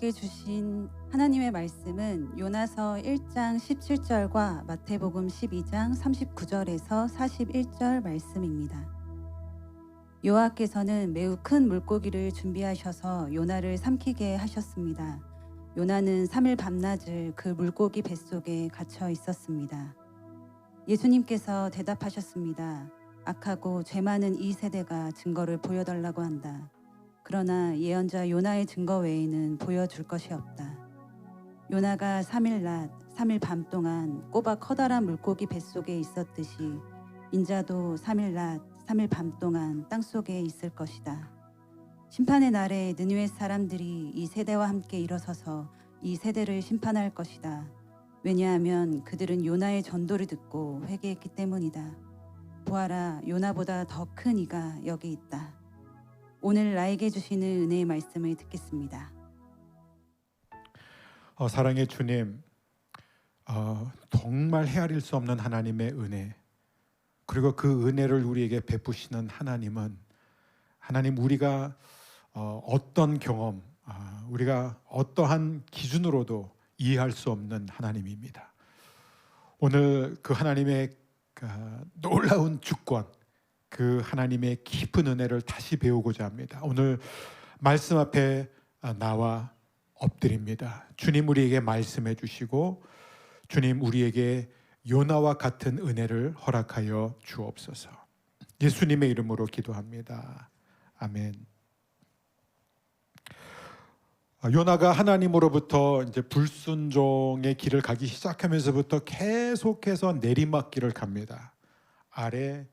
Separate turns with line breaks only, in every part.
우리에게 주신 하나님의 말씀은 요나서 1장 17절과 마태복음 12장 39절에서 41절 말씀입니다. 여호와께서는 매우 큰 물고기를 준비하셔서 요나를 삼키게 하셨습니다. 요나는 3일 밤낮을 그 물고기 뱃속에 갇혀 있었습니다. 예수님께서 대답하셨습니다. 악하고 죄 많은 이 세대가 증거를 보여달라고 한다. 그러나 예언자 요나의 증거 외에는 보여줄 것이 없다. 요나가 3일 낮, 3일 밤 동안 꼬박 커다란 물고기 뱃속에 있었듯이 인자도 3일 낮, 3일 밤 동안 땅속에 있을 것이다. 심판의 날에 느느웨 사람들이 이 세대와 함께 일어서서 이 세대를 심판할 것이다. 왜냐하면 그들은 요나의 전도를 듣고 회개했기 때문이다. 보아라, 요나보다 더 큰 이가 여기 있다. 오늘 나에게 주시는 은혜의 말씀을 듣겠습니다.
사랑의 주님, 정말 헤아릴 수 없는 하나님의 은혜, 그리고 그 은혜를 우리에게 베푸시는 하나님은 하나님, 우리가 어떤 경험, 우리가 어떠한 기준으로도 이해할 수 없는 하나님입니다. 오늘 그 하나님의 놀라운 주권, 그 하나님의 깊은 은혜를 다시 배우고자 합니다. 오늘 말씀 앞에 나와 엎드립니다. 주님, 우리에게 말씀해 주시고 주님, 우리에게 요나와 같은 은혜를 허락하여 주옵소서. 예수님의 이름으로 기도합니다. 아멘. 요나가 하나님으로부터 이제 불순종의 길을 가기 시작하면서부터 계속해서 내리막길을 갑니다. 아래,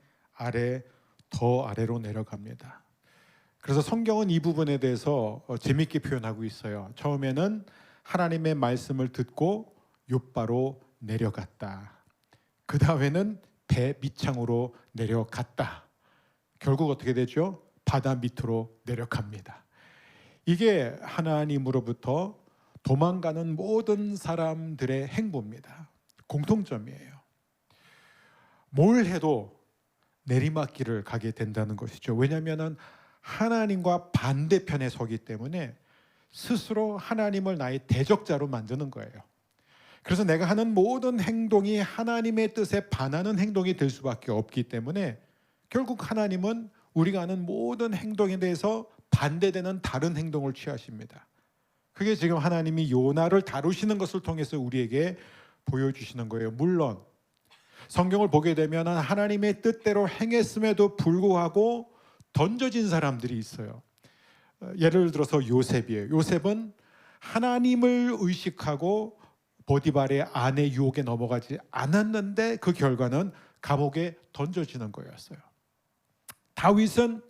더 아래로 내려갑니다. 그래서 성경은 이 부분에 대해서 재밌게 표현하고 있어요. 처음에는 하나님의 말씀을 듣고 욥바로 내려갔다. 그 다음에는 배 밑창으로 내려갔다. 결국 어떻게 되죠? 바다 밑으로 내려갑니다. 이게 하나님으로부터 도망가는 모든 사람들의 행보입니다. 공통점이에요. 뭘 해도 내리막길을 가게 된다는 것이죠. 왜냐하면 하나님과 반대편에 서기 때문에 스스로 하나님을 나의 대적자로 만드는 거예요. 그래서 내가 하는 모든 행동이 하나님의 뜻에 반하는 행동이 될 수밖에 없기 때문에 결국 하나님은 우리가 하는 모든 행동에 대해서 반대되는 다른 행동을 취하십니다. 그게 지금 하나님이 요나를 다루시는 것을 통해서 우리에게 보여주시는 거예요. 물론 성경을 보게 되면 하나님의 뜻대로 행했음에도 불구하고 던져진 사람들이 있어요. 예를 들어서 요셉이에요. 요셉은 하나님을 의식하고 보디발의 아내 유혹에 넘어가지 않았는데 그 결과는 감옥에 던져지는 거였어요. 다윗은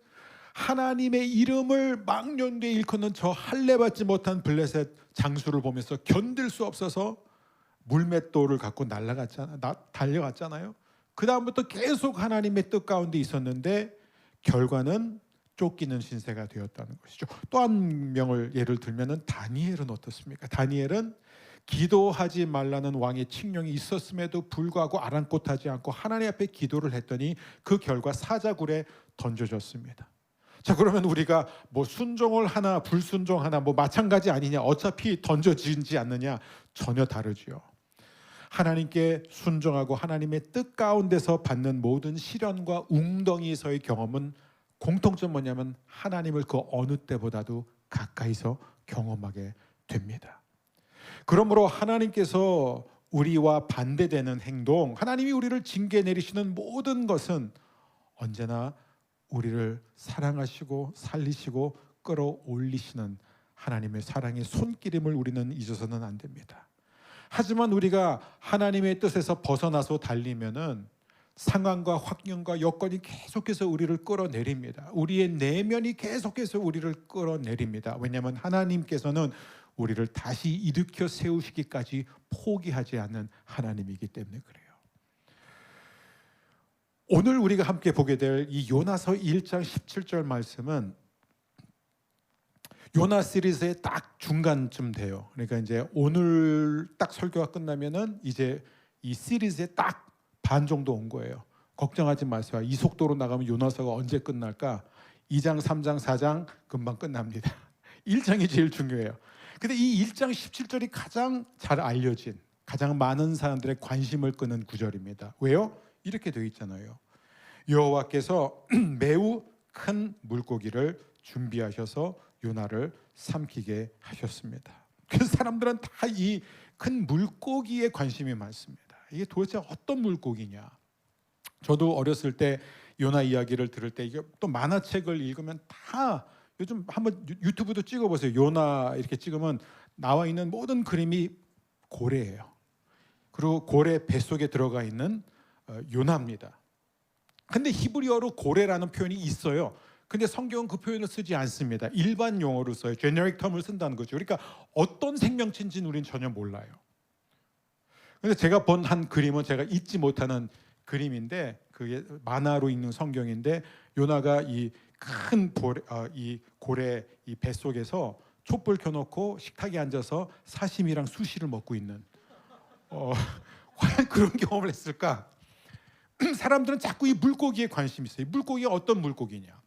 하나님의 이름을 망령되이 일컫는 저 할례받지 못한 블레셋 장수를 보면서 견딜 수 없어서 물맷돌을 갖고 달려갔잖아요. 그 다음부터 계속 하나님의 뜻 가운데 있었는데 결과는 쫓기는 신세가 되었다는 것이죠. 또 한 명을 예를 들면 다니엘은 어떻습니까? 다니엘은 기도하지 말라는 왕의 칙령이 있었음에도 불구하고 아랑곳하지 않고 하나님 앞에 기도를 했더니 그 결과 사자굴에 던져졌습니다. 자, 그러면 우리가 뭐 순종을 하나 불순종하나 뭐 마찬가지 아니냐, 어차피 던져지지 않느냐, 전혀 다르지요. 하나님께 순종하고 하나님의 뜻 가운데서 받는 모든 시련과 웅덩이에서의 경험은 공통점 뭐냐면 하나님을 그 어느 때보다도 가까이서 경험하게 됩니다. 그러므로 하나님께서 우리와 반대되는 행동, 하나님이 우리를 징계 내리시는 모든 것은 언제나 우리를 사랑하시고 살리시고 끌어올리시는 하나님의 사랑의 손길임을 우리는 잊어서는 안 됩니다. 하지만 우리가 하나님의 뜻에서 벗어나서 달리면은 상황과 환경과 여건이 계속해서 우리를 끌어내립니다. 우리의 내면이 계속해서 우리를 끌어내립니다. 왜냐하면 하나님께서는 우리를 다시 일으켜 세우시기까지 포기하지 않는 하나님이기 때문에 그래요. 오늘 우리가 함께 보게 될 이 요나서 1장 17절 말씀은 요나 시리즈의 딱 중간쯤 돼요. 그러니까 이제 오늘 딱 설교가 끝나면은 이제 이 시리즈의 딱 반 정도 온 거예요. 걱정하지 마세요. 이 속도로 나가면 요나서가 언제 끝날까? 2장, 3장, 4장 금방 끝납니다. 1장이 제일 중요해요. 근데 이 1장 17절이 가장 잘 알려진, 가장 많은 사람들의 관심을 끄는 구절입니다. 왜요? 이렇게 되어 있잖아요. 여호와께서 매우 큰 물고기를 준비하셔서 요나를 삼키게 하셨습니다. 그래서 사람들은 다 이 큰 물고기에 관심이 많습니다. 이게 도대체 어떤 물고기냐? 저도 어렸을 때 요나 이야기를 들을 때, 이게 또 만화책을 읽으면 다, 요즘 한번 유튜브도 찍어보세요. 요나 이렇게 찍으면 나와 있는 모든 그림이 고래예요. 그리고 고래 뱃속에 들어가 있는 요나입니다. 근데 히브리어로 고래라는 표현이 있어요. 근데 성경은 그 표현을 쓰지 않습니다. 일반 용어로 써요. 제너릭 텀을 쓴다는 거죠. 그러니까 어떤 생명체인지는 우리는 전혀 몰라요. 근데 제가 본 한 그림은 제가 잊지 못하는 그림인데, 그게 만화로 있는 성경인데, 요나가 이 큰 이 고래 이 뱃속에서 촛불 켜놓고 식탁에 앉아서 사시미랑 수시를 먹고 있는, 과연 그런 경험을 했을까? 사람들은 자꾸 이 물고기에 관심이 있어요. 물고기가 어떤 물고기냐?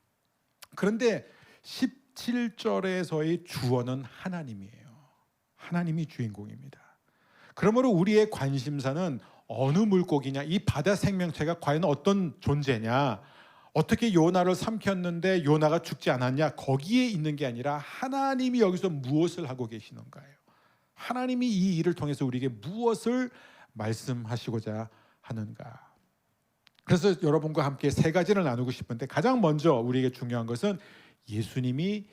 그런데 17절에서의 주어는 하나님이에요. 하나님이 주인공입니다. 그러므로 우리의 관심사는 어느 물고기냐, 이 바다 생명체가 과연 어떤 존재냐, 어떻게 요나를 삼켰는데 요나가 죽지 않았냐, 거기에 있는 게 아니라 하나님이 여기서 무엇을 하고 계시는가요? 하나님이 이 일을 통해서 우리에게 무엇을 말씀하시고자 하는가? 그래서 여러분과 함께 세 가지를 나누고 싶은데, 가장 먼저 우리에게 중요한 것은 예수님이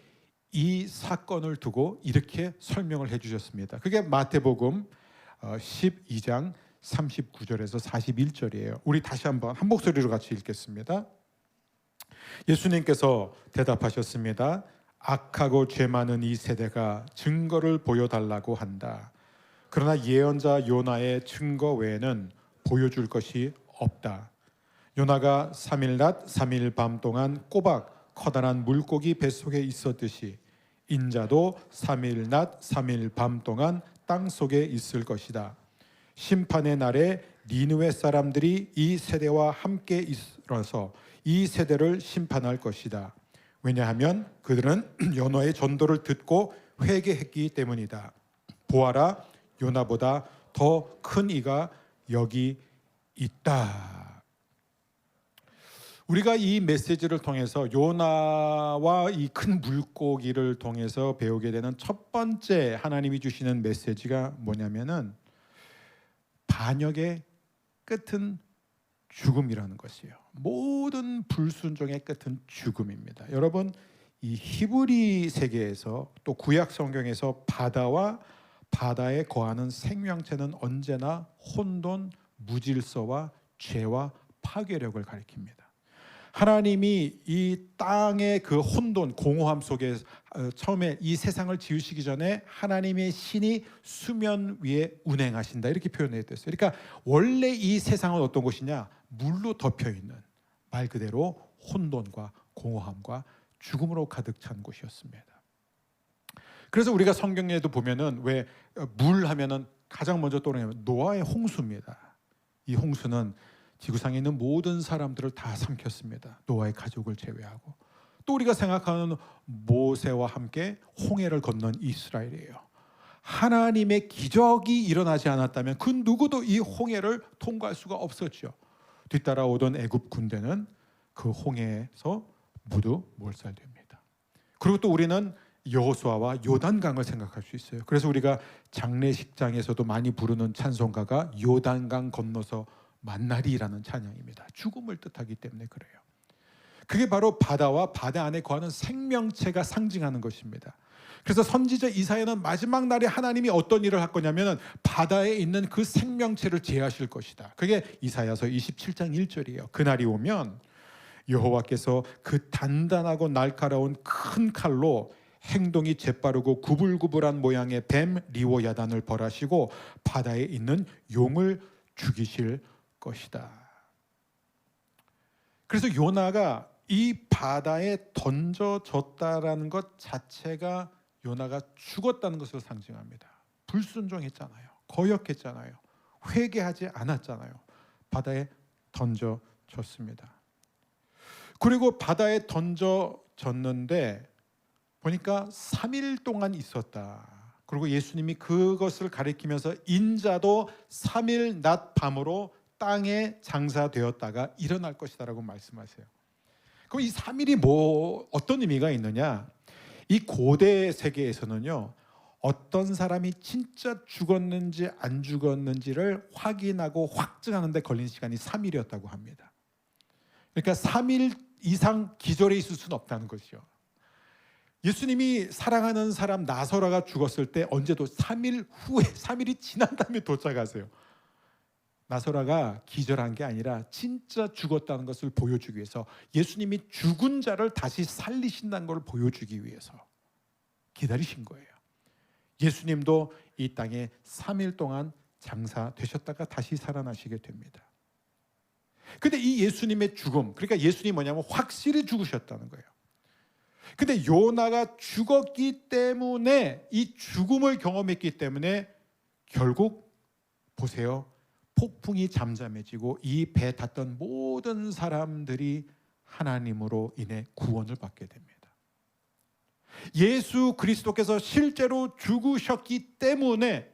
이 사건을 두고 이렇게 설명을 해주셨습니다. 그게 마태복음 12장 39절에서 41절이에요. 우리 다시 한번 한 목소리로 같이 읽겠습니다. 예수님께서 대답하셨습니다. 악하고 죄 많은 이 세대가 증거를 보여달라고 한다. 그러나 예언자 요나의 증거 외에는 보여줄 것이 없다. 요나가 3일 낮 3일 밤 동안 꼬박 커다란 물고기 뱃속에 있었듯이 인자도 3일 낮 3일 밤 동안 땅속에 있을 것이다. 심판의 날에 니느웨 사람들이 이 세대와 함께 일어서 이 세대를 심판할 것이다. 왜냐하면 그들은 요나의 전도를 듣고 회개했기 때문이다. 보아라, 요나보다 더 큰 이가 여기 있다. 우리가 이 메시지를 통해서 요나와 이 큰 물고기를 통해서 배우게 되는 첫 번째 하나님이 주시는 메시지가 뭐냐면은, 반역의 끝은 죽음이라는 것이에요. 모든 불순종의 끝은 죽음입니다. 여러분, 이 히브리 세계에서 또 구약 성경에서 바다와 바다에 거하는 생명체는 언제나 혼돈, 무질서와 죄와 파괴력을 가리킵니다. 하나님이 이 땅의 그 혼돈, 공허함 속에 처음에 이 세상을 지으시기 전에 하나님의 신이 수면 위에 운행하신다, 이렇게 표현했어요. 그러니까 원래 이 세상은 어떤 곳이냐? 물로 덮여 있는, 말 그대로 혼돈과 공허함과 죽음으로 가득 찬 곳이었습니다. 그래서 우리가 성경에도 보면은 왜 물 하면은 가장 먼저 떠오르는 노아의 홍수입니다. 이 홍수는 지구상에 있는 모든 사람들을 다 삼켰습니다. 노아의 가족을 제외하고. 또 우리가 생각하는 모세와 함께 홍해를 건넌 이스라엘이에요. 하나님의 기적이 일어나지 않았다면 그 누구도 이 홍해를 통과할 수가 없었죠. 뒤따라오던 애굽 군대는 그 홍해에서 모두 몰살됩니다. 그리고 또 우리는 여호수아와 요단강을 생각할 수 있어요. 그래서 우리가 장례식장에서도 많이 부르는 찬송가가 요단강 건너서 만나리라는 찬양입니다. 죽음을 뜻하기 때문에 그래요. 그게 바로 바다와 바다 안에 거하는 생명체가 상징하는 것입니다. 그래서 선지자 이사야는 마지막 날에 하나님이 어떤 일을 할 거냐면 바다에 있는 그 생명체를 제하실 것이다. 그게 이사야서 27장 1절이에요. 그날이 오면 여호와께서 그 단단하고 날카로운 큰 칼로 행동이 재빠르고 구불구불한 모양의 뱀 리오야단을 벌하시고 바다에 있는 용을 죽이실 것이다. 그래서 요나가 이 바다에 던져졌다라는 것 자체가 요나가 죽었다는 것을 상징합니다. 불순종했잖아요. 거역했잖아요. 회개하지 않았잖아요. 바다에 던져졌습니다. 그리고 바다에 던져졌는데 보니까 3일 동안 있었다. 그리고 예수님이 그것을 가리키면서 인자도 3일 낮 밤으로 땅에 장사되었다가 일어날 것이다라고 말씀하세요. 그럼 이 3일이 어떤 의미가 있느냐? 이 고대 세계에서는요, 어떤 사람이 진짜 죽었는지 안 죽었는지를 확인하고 확증하는 데 걸린 시간이 3일이었다고 합니다. 그러니까 3일 이상 기절해 있을 수는 없다는 것이죠. 예수님이 사랑하는 사람 나사로가 죽었을 때 언제도 3일 후에 3일이 지난 다음에 도착하세요. 나사로가 기절한 게 아니라 진짜 죽었다는 것을 보여주기 위해서, 예수님이 죽은 자를 다시 살리신다는 걸 보여주기 위해서 기다리신 거예요. 예수님도 이 땅에 3일 동안 장사되셨다가 다시 살아나시게 됩니다. 근데 이 예수님의 죽음, 그러니까 예수님이 뭐냐면 확실히 죽으셨다는 거예요. 근데 요나가 죽었기 때문에, 이 죽음을 경험했기 때문에 결국 보세요, 폭풍이 잠잠해지고 이 배 탔던 모든 사람들이 하나님으로 인해 구원을 받게 됩니다. 예수 그리스도께서 실제로 죽으셨기 때문에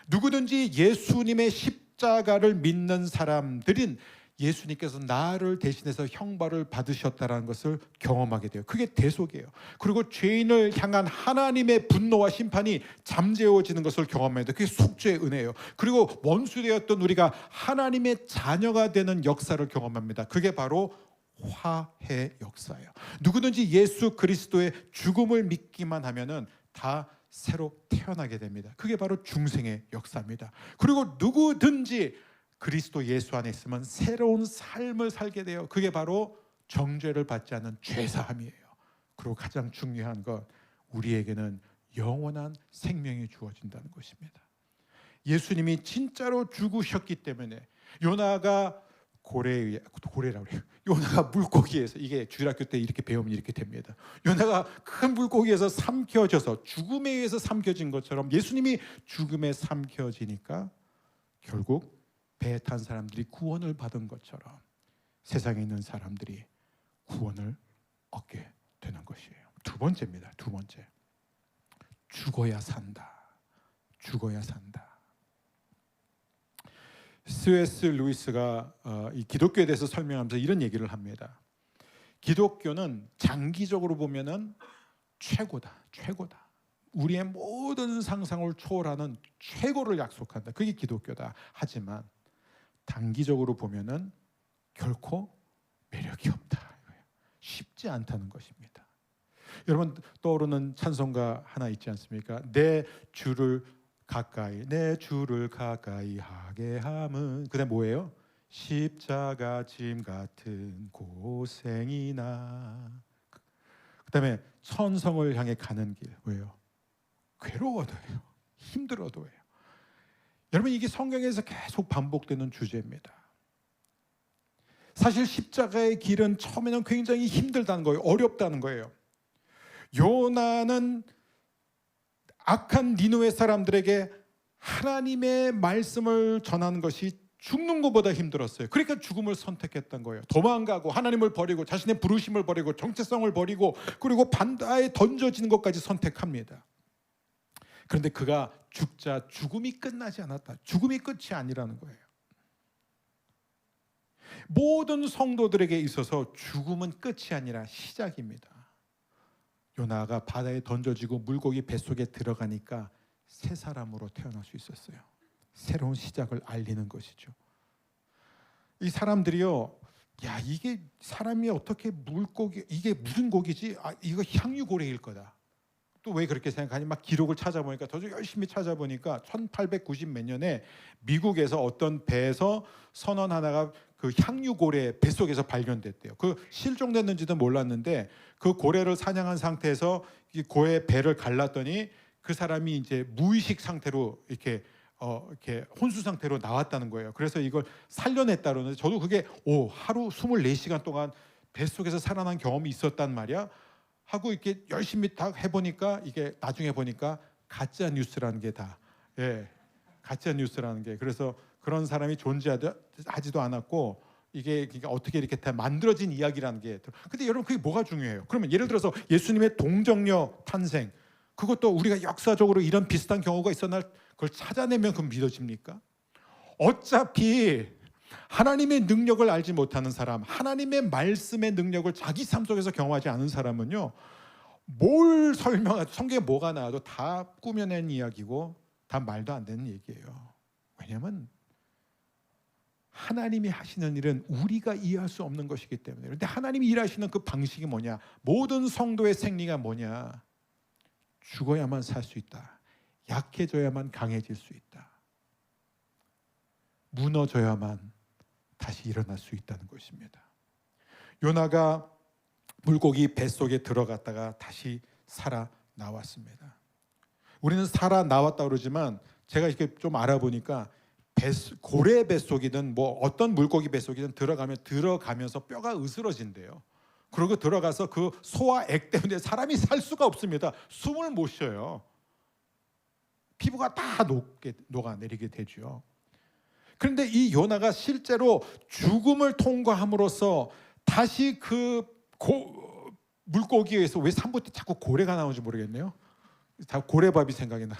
누구든지 예수님의 십자가를 믿는 사람들은 예수님께서 나를 대신해서 형벌을 받으셨다는 것을 경험하게 돼요. 그게 대속이에요. 그리고 죄인을 향한 하나님의 분노와 심판이 잠재워지는 것을 경험해야 돼요. 그게 속죄의 은혜예요. 그리고 원수되었던 우리가 하나님의 자녀가 되는 역사를 경험합니다. 그게 바로 화해 역사예요. 누구든지 예수 그리스도의 죽음을 믿기만 하면은 다 새로 태어나게 됩니다. 그게 바로 중생의 역사입니다. 그리고 누구든지 그리스도 예수 안에 있으면 새로운 삶을 살게 돼요. 그게 바로 정죄를 받지 않는 죄사함이에요. 그리고 가장 중요한 것, 우리에게는 영원한 생명이 주어진다는 것입니다. 예수님이 진짜로 죽으셨기 때문에 요나가 고래라고 해요. 요나가 물고기에서, 이게 주일학교 때 이렇게 배우면 이렇게 됩니다. 요나가 큰 물고기에서 삼켜져서 죽음에 의해서 삼켜진 것처럼 예수님이 죽음에 삼켜지니까 결국 배에 탄 사람들이 구원을 받은 것처럼 세상에 있는 사람들이 구원을 얻게 되는 것이에요. 두 번째입니다. 두 번째, 죽어야 산다. 죽어야 산다. C.S. 루이스가 이 기독교에 대해서 설명하면서 이런 얘기를 합니다. 기독교는 장기적으로 보면은 최고다. 우리의 모든 상상을 초월하는 최고를 약속한다. 그게 기독교다. 하지만 단기적으로 보면은 결코 매력이 없다. 쉽지 않다는 것입니다. 여러분 떠오르는 찬송가 하나 있지 않습니까? 내 주를 가까이 하게 함은, 그다음 뭐예요? 십자가 짐 같은 고생이나. 그다음에 천성을 향해 가는 길. 왜요? 괴로워도요, 힘들어도요. 여러분 이게 성경에서 계속 반복되는 주제입니다. 사실 십자가의 길은 처음에는 굉장히 힘들다는 거예요. 어렵다는 거예요. 요나는 악한 니느웨 사람들에게 하나님의 말씀을 전하는 것이 죽는 것보다 힘들었어요. 그러니까 죽음을 선택했던 거예요. 도망가고 하나님을 버리고 자신의 부르심을 버리고 정체성을 버리고 그리고 바다에 던져지는 것까지 선택합니다. 그런데 그가 죽자 죽음이 끝나지 않았다. 죽음이 끝이 아니라는 거예요. 모든 성도들에게 있어서 죽음은 끝이 아니라 시작입니다. 요나가 바다에 던져지고 물고기 뱃속에 들어가니까 새 사람으로 태어날 수 있었어요. 새로운 시작을 알리는 것이죠. 이 사람들이요, 야 이게 사람이 어떻게 물고기, 이게 무슨 고기지? 이거 향유고래일 거다. 또 왜 그렇게 생각하니? 막 기록을 찾아보니까, 더 열심히 찾아보니까 1890 몇 년에 미국에서 어떤 배에서 선원 하나가 그 향유고래 뱃속에서 발견됐대요. 그 실종됐는지도 몰랐는데 그 고래를 사냥한 상태에서 이 고래 배를 갈랐더니 그 사람이 이제 무의식 상태로 이렇게 혼수 상태로 나왔다는 거예요. 그래서 이걸 살려냈다 그러는데 저도 그게 하루 24시간 동안 뱃속에서 살아난 경험이 있었단 말이야 하고 이렇게 열심히 다 해보니까 이게 나중에 보니까 가짜 뉴스라는 게 다 가짜 뉴스라는 게, 그래서 그런 사람이 존재하지도 않았고 이게 그러니까 어떻게 이렇게 다 만들어진 이야기라는 게. 근데 여러분 그게 뭐가 중요해요? 그러면 예를 들어서 예수님의 동정녀 탄생, 그것도 우리가 역사적으로 이런 비슷한 경우가 있었나 그걸 찾아내면 그건 믿어집니까? 어차피 하나님의 능력을 알지 못하는 사람, 하나님의 말씀의 능력을 자기 삶 속에서 경험하지 않은 사람은요, 뭘 설명해도 성경에 뭐가 나와도 다 꾸며낸 이야기고 다 말도 안 되는 얘기예요. 왜냐하면 하나님이 하시는 일은 우리가 이해할 수 없는 것이기 때문에. 그런데 하나님이 일하시는 그 방식이 뭐냐? 모든 성도의 생리가 뭐냐? 죽어야만 살 수 있다. 약해져야만 강해질 수 있다. 무너져야만 다시 일어날 수 있다는 것입니다. 요나가 물고기 뱃속에 들어갔다가 다시 살아 나왔습니다. 우리는 살아 나왔다 그러지만 제가 이렇게 좀 알아보니까 고래 뱃속이든 뭐 어떤 물고기 뱃속이든 들어가면서 뼈가 으스러진대요. 그리고 들어가서 그 소화 액 때문에 사람이 살 수가 없습니다. 숨을 못 쉬어요. 피부가 다 녹아내리게 되죠. 그런데 이 요나가 실제로 죽음을 통과함으로써 다시 그 물고기에서 왜 3부 때 자꾸 고래가 나오는지 모르겠네요. 다 고래밥이 생각이 나.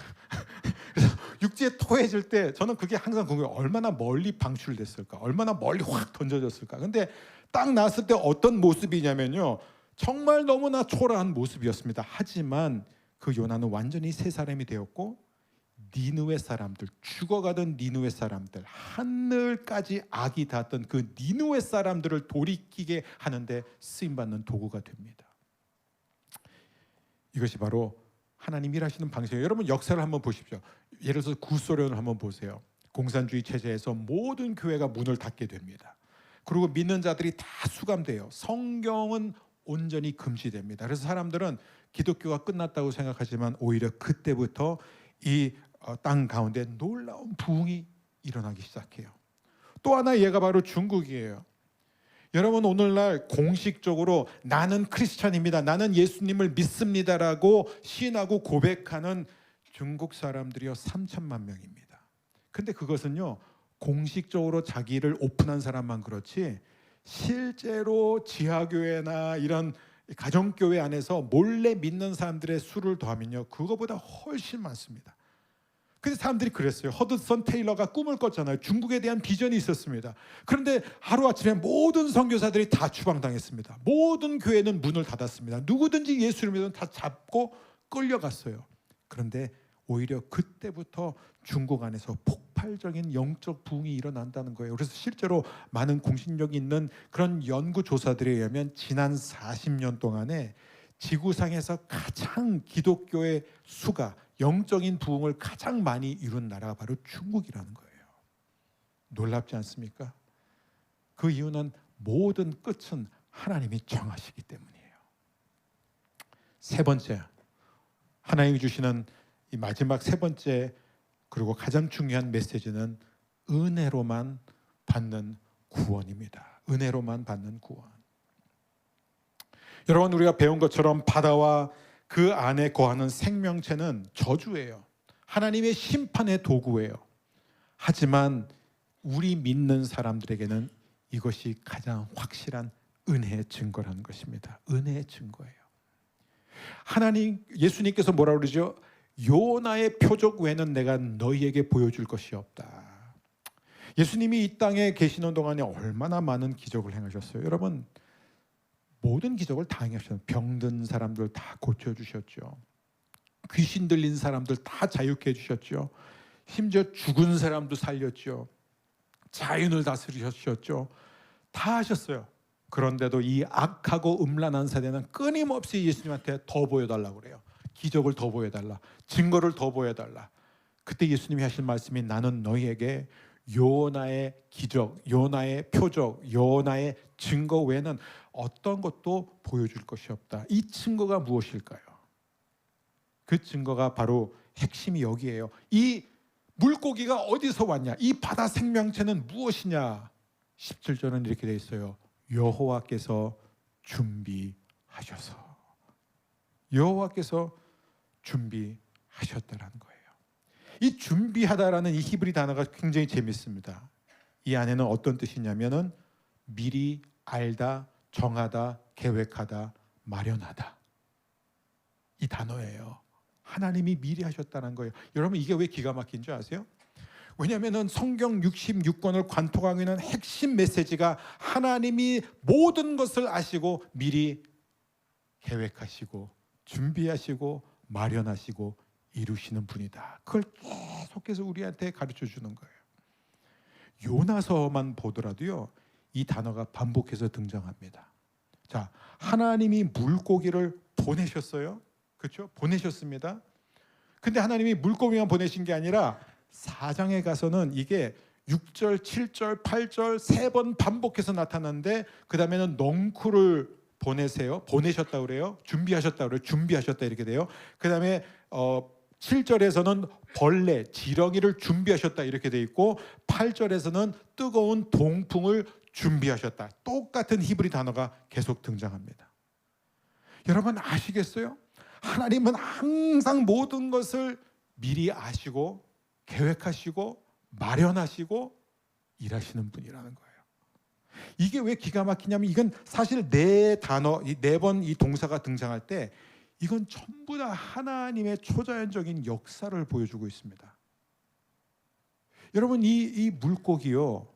그래서 육지에 토해질 때 저는 그게 항상 궁금해요. 얼마나 멀리 방출됐을까? 얼마나 멀리 확 던져졌을까? 근데 딱 나왔을 때 어떤 모습이냐면요, 정말 너무나 초라한 모습이었습니다. 하지만 그 요나는 완전히 새 사람이 되었고, 니느웨 사람들, 죽어가던 니느웨 사람들, 하늘까지 악이 닿았던 그 니느웨 사람들을 돌이키게 하는데 쓰임받는 도구가 됩니다. 이것이 바로 하나님 일하시는 방식이에요. 여러분 역사를 한번 보십시오. 예를 들어서 구소련을 한번 보세요. 공산주의 체제에서 모든 교회가 문을 닫게 됩니다. 그리고 믿는 자들이 다 수감돼요. 성경은 온전히 금지됩니다. 그래서 사람들은 기독교가 끝났다고 생각하지만 오히려 그때부터 이 땅 가운데 놀라운 부흥이 일어나기 시작해요. 또 하나 예가 바로 중국이에요. 여러분 오늘날 공식적으로 나는 크리스찬입니다, 나는 예수님을 믿습니다라고 시인하고 고백하는 중국 사람들이요 3천만 명입니다. 근데 그것은요 공식적으로 자기를 오픈한 사람만 그렇지 실제로 지하교회나 이런 가정교회 안에서 몰래 믿는 사람들의 수를 더하면요 그거보다 훨씬 많습니다. 근데 사람들이 그랬어요. 허드슨 테일러가 꿈을 꿨잖아요. 중국에 대한 비전이 있었습니다. 그런데 하루아침에 모든 선교사들이 다 추방당했습니다. 모든 교회는 문을 닫았습니다. 누구든지 예수를 믿으면 다 잡고 끌려갔어요. 그런데 오히려 그때부터 중국 안에서 폭발적인 영적 부흥이 일어난다는 거예요. 그래서 실제로 많은 공신력이 있는 그런 연구조사들에 의하면 지난 40년 동안에 지구상에서 가장 기독교의 수가 영적인 부흥을 가장 많이 이룬 나라가 바로 중국이라는 거예요. 놀랍지 않습니까? 그 이유는 모든 끝은 하나님이 정하시기 때문이에요. 세 번째, 하나님이 주시는 이 마지막 세 번째 그리고 가장 중요한 메시지는 은혜로만 받는 구원입니다. 은혜로만 받는 구원. 여러분 우리가 배운 것처럼 바다와 그 안에 거하는 생명체는 저주예요. 하나님의 심판의 도구예요. 하지만 우리 믿는 사람들에게는 이것이 가장 확실한 은혜의 증거라는 것입니다. 은혜의 증거예요. 하나님 예수님께서 뭐라고 그러죠? 요나의 표적 외에는 내가 너희에게 보여줄 것이 없다. 예수님이 이 땅에 계시는 동안에 얼마나 많은 기적을 행하셨어요. 여러분 모든 기적을 다 행하셨어요. 병든 사람들 다 고쳐주셨죠. 귀신 들린 사람들 다 자유케 해주셨죠. 심지어 죽은 사람도 살렸죠. 자연을 다스리셨죠. 다 하셨어요. 그런데도 이 악하고 음란한 세대는 끊임없이 예수님한테 더 보여달라고 그래요. 기적을 더 보여달라. 증거를 더 보여달라. 그때 예수님이 하신 말씀이 나는 너희에게 요나의 기적, 요나의 표적, 요나의 증거 외에는 어떤 것도 보여줄 것이 없다. 이 증거가 무엇일까요? 그 증거가 바로 핵심이 여기에요. 이 물고기가 어디서 왔냐? 이 바다 생명체는 무엇이냐? 17절은 이렇게 되어 있어요. 여호와께서 준비하셔서. 여호와께서 준비하셨다라는 거예요. 이 준비하다라는 이 히브리 단어가 굉장히 재밌습니다. 이 안에는 어떤 뜻이냐면은 미리 알다, 정하다, 계획하다, 마련하다. 이 단어예요. 하나님이 미리 하셨다는 거예요. 여러분 이게 왜 기가 막힌 줄 아세요? 왜냐하면 성경 66권을 관통하고 있는 핵심 메시지가 하나님이 모든 것을 아시고 미리 계획하시고 준비하시고 마련하시고 이루시는 분이다. 그걸 계속해서 우리한테 가르쳐 주는 거예요. 요나서만 보더라도요, 이 단어가 반복해서 등장합니다. 자, 하나님이 물고기를 보내셨어요. 그렇죠? 보내셨습니다. 근데 하나님이 물고기만 보내신 게 아니라 4장에 가서는 이게 6절, 7절, 8절 3번 반복해서 나타나는데 그 다음에는 넝쿨을 보내세요. 보내셨다 그래요. 준비하셨다 그래요. 준비하셨다 이렇게 돼요. 그 다음에 7절에서는 벌레, 지렁이를 준비하셨다 이렇게 돼 있고 8절에서는 뜨거운 동풍을 준비하셨다. 똑같은 히브리 단어가 계속 등장합니다. 여러분 아시겠어요? 하나님은 항상 모든 것을 미리 아시고 계획하시고 마련하시고 일하시는 분이라는 거예요. 이게 왜 기가 막히냐면 이건 사실 네 단어, 네 번 이 동사가 등장할 때 이건 전부 다 하나님의 초자연적인 역사를 보여주고 있습니다. 여러분 이 물고기요,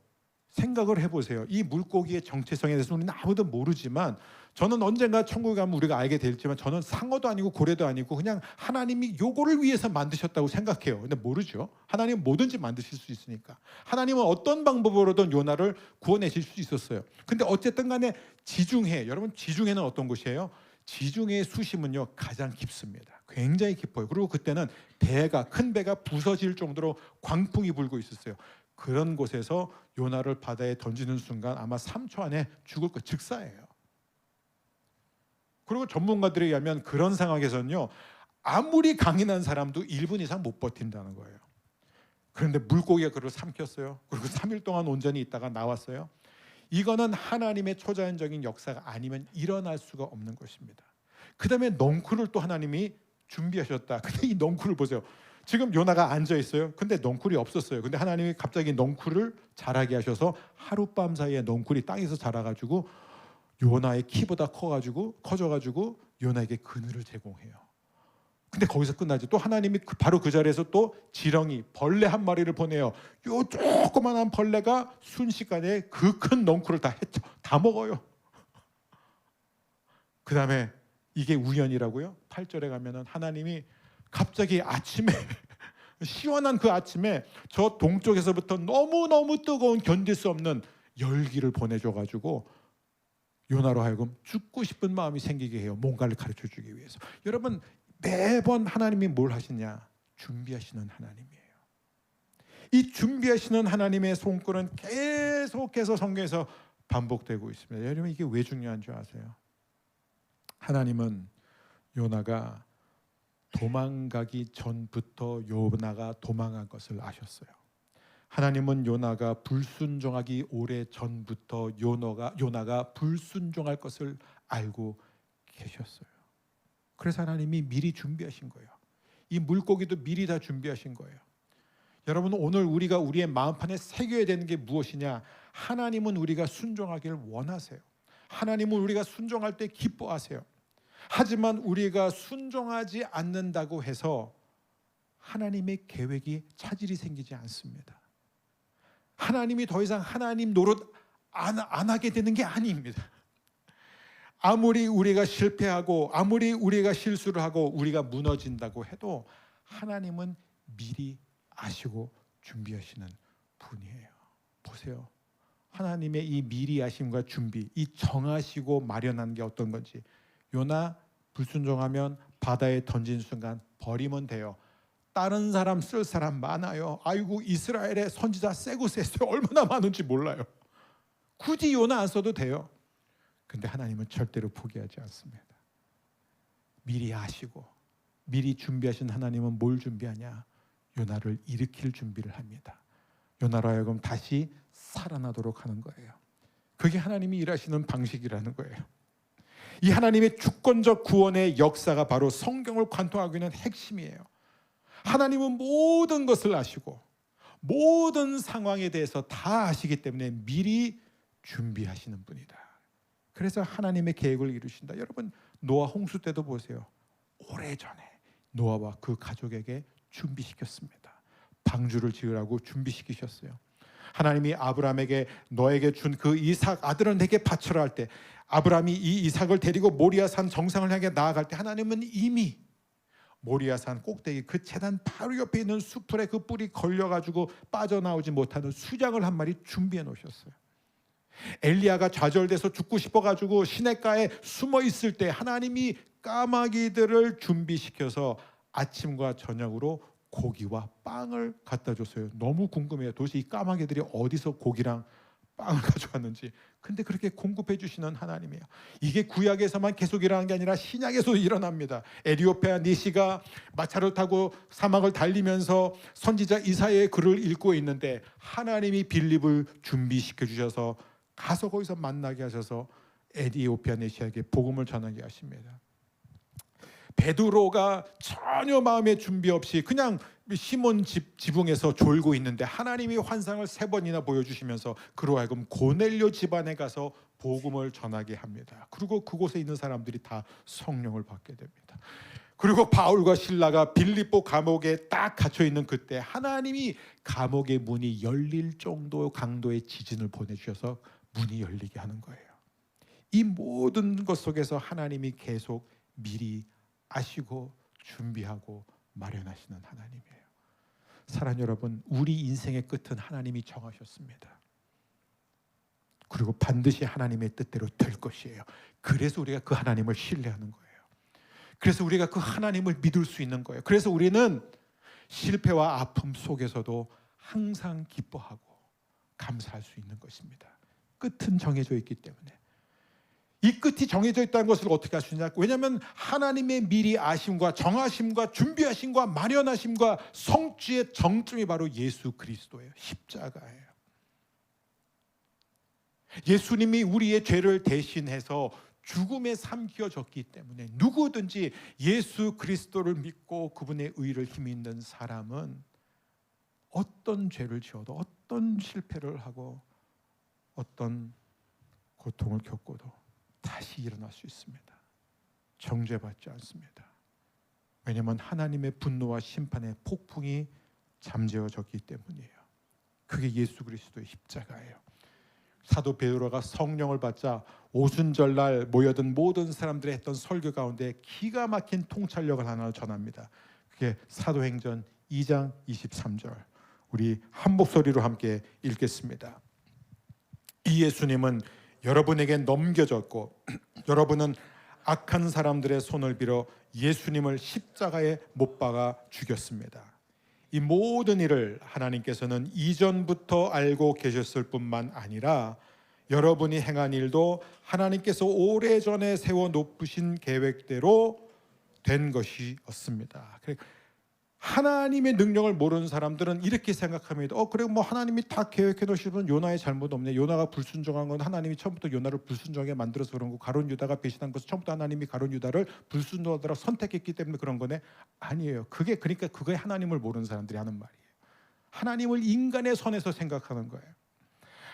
생각을 해보세요. 이 물고기의 정체성에 대해서 우리는 아무도 모르지만 저는 언젠가 천국에 가면 우리가 알게 될지만 저는 상어도 아니고 고래도 아니고 그냥 하나님이 요거를 위해서 만드셨다고 생각해요. 근데 모르죠. 하나님은 뭐든지 만드실 수 있으니까. 하나님은 어떤 방법으로든 요나를 구원내실 수 있었어요. 근데 어쨌든 간에 지중해, 여러분 지중해는 어떤 곳이에요? 지중해의 수심은요 가장 깊습니다. 굉장히 깊어요. 그리고 그때는 배가, 큰 배가 부서질 정도로 광풍이 불고 있었어요. 그런 곳에서 요나를 바다에 던지는 순간 아마 3초 안에 죽을 거 즉사예요. 그리고 전문가들에 의하면 그런 상황에서는요 아무리 강인한 사람도 1분 이상 못 버틴다는 거예요. 그런데 물고기가 그를 삼켰어요. 그리고 3일 동안 온전히 있다가 나왔어요. 이거는 하나님의 초자연적인 역사가 아니면 일어날 수가 없는 것입니다. 그 다음에 넝쿨을 또 하나님이 준비하셨다. 근데 이 넝쿨을 보세요. 지금 요나가 앉아 있어요. 근데 넝쿨이 없었어요. 근데 하나님이 갑자기 넝쿨을 자라게 하셔서 하룻밤 사이에 넝쿨이 땅에서 자라가지고 요나의 키보다 커져가지고 요나에게 그늘을 제공해요. 근데 거기서 끝나지. 또 하나님이 바로 그 자리에서 또 지렁이, 벌레 한 마리를 보내요. 요 조그만한 벌레가 순식간에 그 큰 넝쿨을 다 먹어요. 그 다음에 이게 우연이라고요? 8절에 가면은 하나님이 갑자기 아침에 시원한 그 아침에 저 동쪽에서부터 너무너무 뜨거운 견딜 수 없는 열기를 보내줘가지고 요나로 하여금 죽고 싶은 마음이 생기게 해요. 뭔가를 가르쳐 주기 위해서. 여러분 매번 하나님이 뭘 하시냐? 준비하시는 하나님이에요. 이 준비하시는 하나님의 손길은 계속해서 성경에서 반복되고 있습니다. 여러분 이게 왜 중요한 줄 아세요? 하나님은 요나가 도망가기 전부터 요나가 도망한 것을 아셨어요. 하나님은 요나가 불순종하기 오래 전부터 요나가 불순종할 것을 알고 계셨어요. 그래서 하나님이 미리 준비하신 거예요. 이 물고기도 미리 다 준비하신 거예요. 여러분 오늘 우리가 우리의 마음판에 새겨야 되는 게 무엇이냐? 하나님은 우리가 순종하기를 원하세요. 하나님은 우리가 순종할 때 기뻐하세요. 하지만 우리가 순종하지 않는다고 해서 하나님의 계획이 차질이 생기지 않습니다. 하나님이 더 이상 하나님 노릇 안 하게 되는 게 아닙니다. 아무리 우리가 실패하고 아무리 우리가 실수를 하고 우리가 무너진다고 해도 하나님은 미리 아시고 준비하시는 분이에요. 보세요. 하나님의 이 미리 아심과 준비, 이 정하시고 마련한 게 어떤 건지. 요나 불순종하면 바다에 던진 순간 버리면 돼요. 다른 사람 쓸 사람 많아요. 아이고 이스라엘의 선지자 세고 셌어요. 얼마나 많은지 몰라요. 굳이 요나 안 써도 돼요. 근데 하나님은 절대로 포기하지 않습니다. 미리 아시고 미리 준비하신 하나님은 뭘 준비하냐? 요나를 일으킬 준비를 합니다. 요나로 하여금 다시 살아나도록 하는 거예요. 그게 하나님이 일하시는 방식이라는 거예요. 이 하나님의 주권적 구원의 역사가 바로 성경을 관통하고 있는 핵심이에요. 하나님은 모든 것을 아시고 모든 상황에 대해서 다 아시기 때문에 미리 준비하시는 분이다. 그래서 하나님의 계획을 이루신다. 여러분 노아 홍수 때도 보세요. 오래전에 노아와 그 가족에게 준비시켰습니다. 방주를 지으라고 준비시키셨어요. 하나님이 아브라함에게 너에게 준 그 이삭 아들은 내게 바쳐라 할 때, 아브라함이 이 이삭을 데리고 모리아산 정상을 향해 나아갈 때 하나님은 이미 모리아산 꼭대기 그 제단 바로 옆에 있는 수풀에 그 뿔이 걸려가지고 빠져나오지 못하는 수장을 한 마리 준비해 놓으셨어요. 엘리야가 좌절돼서 죽고 싶어가지고 시냇가에 숨어 있을 때 하나님이 까마귀들을 준비시켜서 아침과 저녁으로 고기와 빵을 갖다 줬어요. 너무 궁금해요. 도대체 이 까마귀들이 어디서 고기랑 빵을 가져왔는지. 근데 그렇게 공급해 주시는 하나님이에요. 이게 구약에서만 계속 일어나는 게 아니라 신약에서도 일어납니다. 에티오피아 니시가 마차를 타고 사막을 달리면서 선지자 이사야의 글을 읽고 있는데 하나님이 빌립을 준비시켜 주셔서 가서 거기서 만나게 하셔서 에티오피아 니시에게 복음을 전하게 하십니다. 베드로가 전혀 마음의 준비 없이 그냥 시몬 지붕에서 졸고 있는데 하나님이 환상을 3번이나 보여주시면서 그로 하여금 고넬료 집안에 가서 복음을 전하게 합니다. 그리고 그곳에 있는 사람들이 다 성령을 받게 됩니다. 그리고 바울과 실라가 빌립보 감옥에 딱 갇혀 있는 그때 하나님이 감옥의 문이 열릴 정도 강도의 지진을 보내주셔서 문이 열리게 하는 거예요. 이 모든 것 속에서 하나님이 계속 미리 아시고 준비하고 마련하시는 하나님이에요. 사랑하는 여러분, 우리 인생의 끝은 하나님이 정하셨습니다. 그리고 반드시 하나님의 뜻대로 될 것이에요. 그래서 우리가 그 하나님을 신뢰하는 거예요. 그래서 우리가 그 하나님을 믿을 수 있는 거예요. 그래서 우리는 실패와 아픔 속에서도 항상 기뻐하고 감사할 수 있는 것입니다. 끝은 정해져 있기 때문에. 이 끝이 정해져 있다는 것을 어떻게 알 수 있냐? 왜냐하면 하나님의 미리 아심과 정하심과 준비하심과 마련하심과 성취의 정점이 바로 예수 그리스도예요. 십자가예요. 예수님이 우리의 죄를 대신해서 죽음에 삼키어졌기 때문에 누구든지 예수 그리스도를 믿고 그분의 의를 힘입는 사람은 어떤 죄를 지어도 어떤 실패를 하고 어떤 고통을 겪고도 다시 일어날 수 있습니다. 정죄받지 않습니다. 왜냐하면 하나님의 분노와 심판의 폭풍이 잠재워졌기 때문이에요. 그게 예수 그리스도의 십자가예요. 사도 베드로가 성령을 받자 오순절날 모여든 모든 사람들이 했던 설교 가운데 기가 막힌 통찰력을 하나 전합니다. 그게 사도행전 2장 23절. 우리 한 목소리로 함께 읽겠습니다. 이 예수님은 여러분에게 넘겨졌고 여러분은 악한 사람들의 손을 빌어 예수님을 십자가에 못 박아 죽였습니다. 이 모든 일을 하나님께서는 이전부터 알고 계셨을 뿐만 아니라 여러분이 행한 일도 하나님께서 오래전에 세워 놓으신 계획대로 된 것이었습니다. 하나님의 능력을 모르는 사람들은 이렇게 생각합니다. 그래 뭐 하나님이 다 계획해 놓으시면 요나의 잘못 없네. 요나가 불순종한 건 하나님이 처음부터 요나를 불순종하게 만들어서 그런 거. 가룟 유다가 배신한 것은 처음부터 하나님이 가룟 유다를 불순종하도록 선택했기 때문에 그런 거네. 아니에요. 그러니까 그게 하나님을 모르는 사람들이 하는 말이에요. 하나님을 인간의 선에서 생각하는 거예요.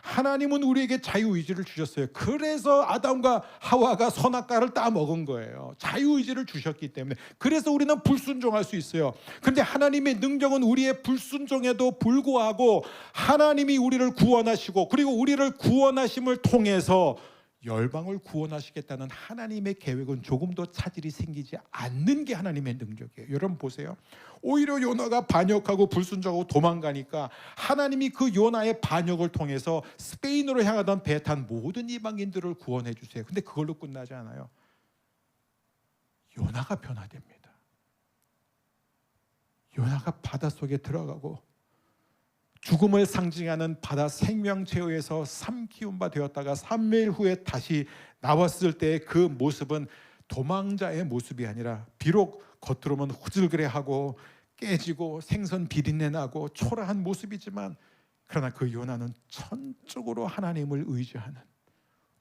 하나님은 우리에게 자유의지를 주셨어요. 그래서 아담과 하와가 선악과를 따먹은 거예요. 자유의지를 주셨기 때문에. 그래서 우리는 불순종할 수 있어요. 그런데 하나님의 능력은 우리의 불순종에도 불구하고 하나님이 우리를 구원하시고 그리고 우리를 구원하심을 통해서 열방을 구원하시겠다는 하나님의 계획은 조금도 차질이 생기지 않는 게 하나님의 능력이에요. 여러분 보세요. 오히려 요나가 반역하고 불순종하고 도망가니까 하나님이 그 요나의 반역을 통해서 스페인으로 향하던 배 탄 모든 이방인들을 구원해 주세요. 근데 그걸로 끝나지 않아요. 요나가 변화됩니다. 요나가 바닷속에 들어가고 죽음을 상징하는 바다 생명체에서 삼키운 바 되었다가 3일 후에 다시 나왔을 때 그 모습은 도망자의 모습이 아니라 비록 겉으로는 후질그레하고 깨지고 생선 비린내 나고 초라한 모습이지만 그러나 그 요나는 전적으로 하나님을 의지하는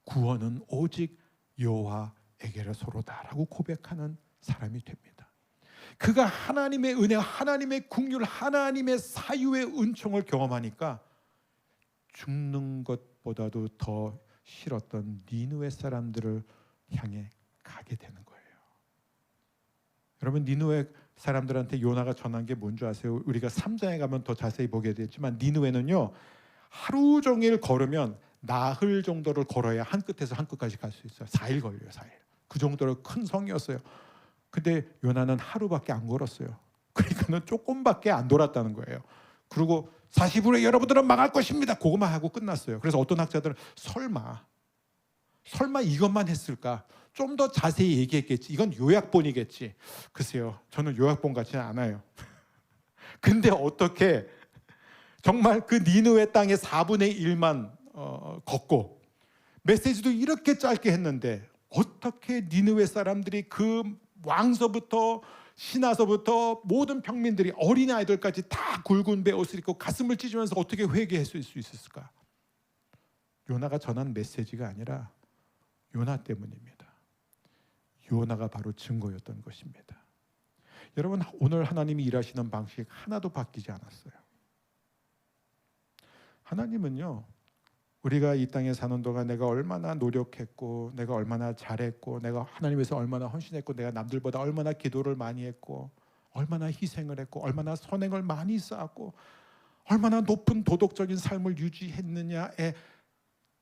구원은 오직 여호와에게로서로다라고 고백하는 사람이 됩니다. 그가 하나님의 은혜, 하나님의 긍휼, 하나님의 사유의 은총을 경험하니까 죽는 것보다도 더 싫었던 니느웨 사람들을 향해 가게 되는 거예요. 여러분 니느웨 사람들한테 요나가 전한 게 뭔지 아세요? 우리가 3장에 가면 더 자세히 보게 되지만 니느웨는요 하루 종일 걸으면 나흘 정도를 걸어야 한 끝에서 한 끝까지 갈 수 있어요. 4일 걸려요. 4일. 그 정도로 큰 성이었어요. 근데 요나는 하루밖에 안 걸었어요. 그러니까는 조금밖에 안 돌았다는 거예요. 그리고 40일에 여러분들은 망할 것입니다. 그것만 하고 끝났어요. 그래서 어떤 학자들은 설마 이것만 했을까? 좀 더 자세히 얘기했겠지. 이건 요약본이겠지. 글쎄요, 저는 요약본 같지는 않아요. 근데 어떻게 정말 그 니느웨 땅의 4분의 1만 걷고 메시지도 이렇게 짧게 했는데 어떻게 니느웨 사람들이 그 왕서부터 신하서부터 모든 평민들이 어린아이들까지 다 굵은 배 옷을 입고 가슴을 찢으면서 어떻게 회개했을 수 있었을까? 요나가 전한 메시지가 아니라 요나 때문입니다. 요나가 바로 증거였던 것입니다. 여러분, 오늘 하나님이 일하시는 방식 하나도 바뀌지 않았어요. 하나님은요, 우리가 이 땅에 사는 동안 내가 얼마나 노력했고, 내가 얼마나 잘했고, 내가 하나님 위해서 얼마나 헌신했고, 내가 남들보다 얼마나 기도를 많이 했고, 얼마나 희생을 했고, 얼마나 선행을 많이 쌓았고, 얼마나 높은 도덕적인 삶을 유지했느냐에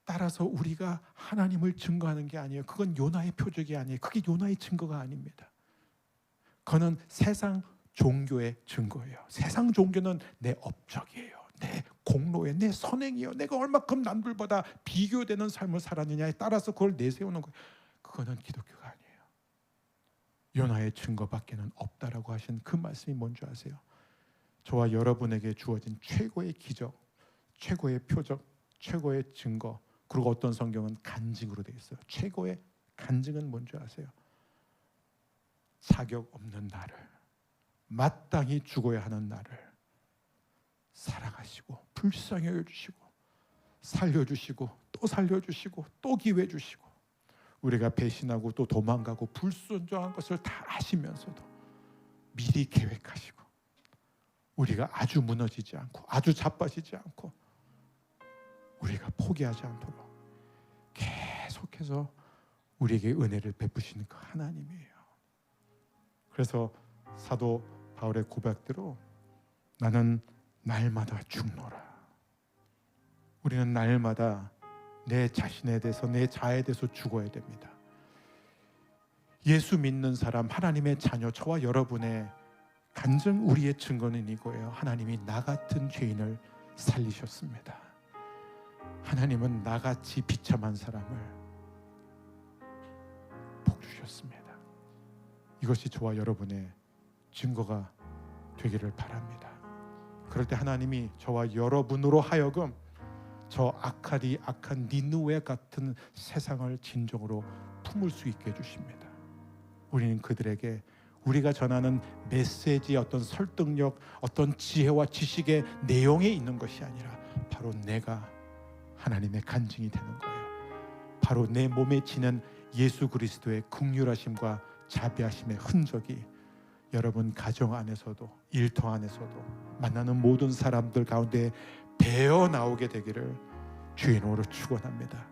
따라서 우리가 하나님을 증거하는 게 아니에요. 그건 요나의 표적이 아니에요. 그게 요나의 증거가 아닙니다. 그거는 세상 종교의 증거예요. 세상 종교는 내 업적이에요. 내 공로예요. 내 선행이에요. 내가 얼마큼 남들보다 비교되는 삶을 살았느냐에 따라서 그걸 내세우는 거예요. 그거는 기독교가 아니에요. 요나의 증거밖에는 없다라고 하신 그 말씀이 뭔지 아세요? 저와 여러분에게 주어진 최고의 기적, 최고의 표적, 최고의 증거, 그리고 어떤 성경은 간증으로 되어 있어요. 최고의 간증은 뭔지 아세요? 자격 없는 나를, 마땅히 죽어야 하는 나를 사랑하시고 불쌍히 여겨주시고 살려주시고 또 살려주시고 또 기회 주시고 우리가 배신하고 또 도망가고 불순종한 것을 다 아시면서도 미리 계획하시고 우리가 아주 무너지지 않고 아주 자빠지지 않고 우리가 포기하지 않도록 계속해서 우리에게 은혜를 베푸시는 그 하나님이에요. 그래서 사도 바울의 고백대로 나는 날마다 죽노라. 우리는 날마다 내 자신에 대해서, 내 자아에 대해서 죽어야 됩니다. 예수 믿는 사람, 하나님의 자녀, 저와 여러분의 간증, 우리의 증거는 이거예요. 하나님이 나 같은 죄인을 살리셨습니다. 하나님은 나같이 비참한 사람을 복 주셨습니다. 이것이 저와 여러분의 증거가 되기를 바랍니다. 그럴 때 하나님이 저와 여러분으로 하여금 저 악한 니느웨 같은 세상을 진정으로 품을 수 있게 해주십니다. 우리는 그들에게 우리가 전하는 메시지의 어떤 설득력, 어떤 지혜와 지식의 내용에 있는 것이 아니라 바로 내가 하나님의 간증이 되는 거예요. 바로 내 몸에 지는 예수 그리스도의 긍휼하심과 자비하심의 흔적이 여러분 가정 안에서도 일터 안에서도 만나는 모든 사람들 가운데 배어 나오게 되기를 주의 이름으로 축원합니다.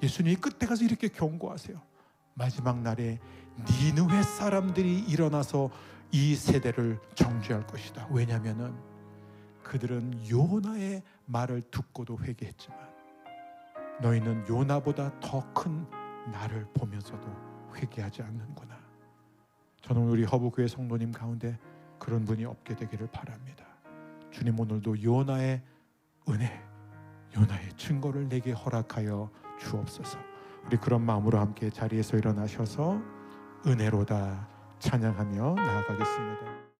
예수님이 끝에 가서 이렇게 경고하세요. 마지막 날에 니느웨 사람들이 일어나서 이 세대를 정죄할 것이다. 왜냐하면은 그들은 요나의 말을 듣고도 회개했지만 너희는 요나보다 더 큰 나를 보면서도 회개하지 않는구나. 저는 우리 허브교회 성도님 가운데 그런 분이 없게 되기를 바랍니다. 주님, 오늘도 요나의 은혜, 요나의 증거를 내게 허락하여 주옵소서. 우리 그런 마음으로 함께 자리에서 일어나셔서 은혜로다 찬양하며 나아가겠습니다.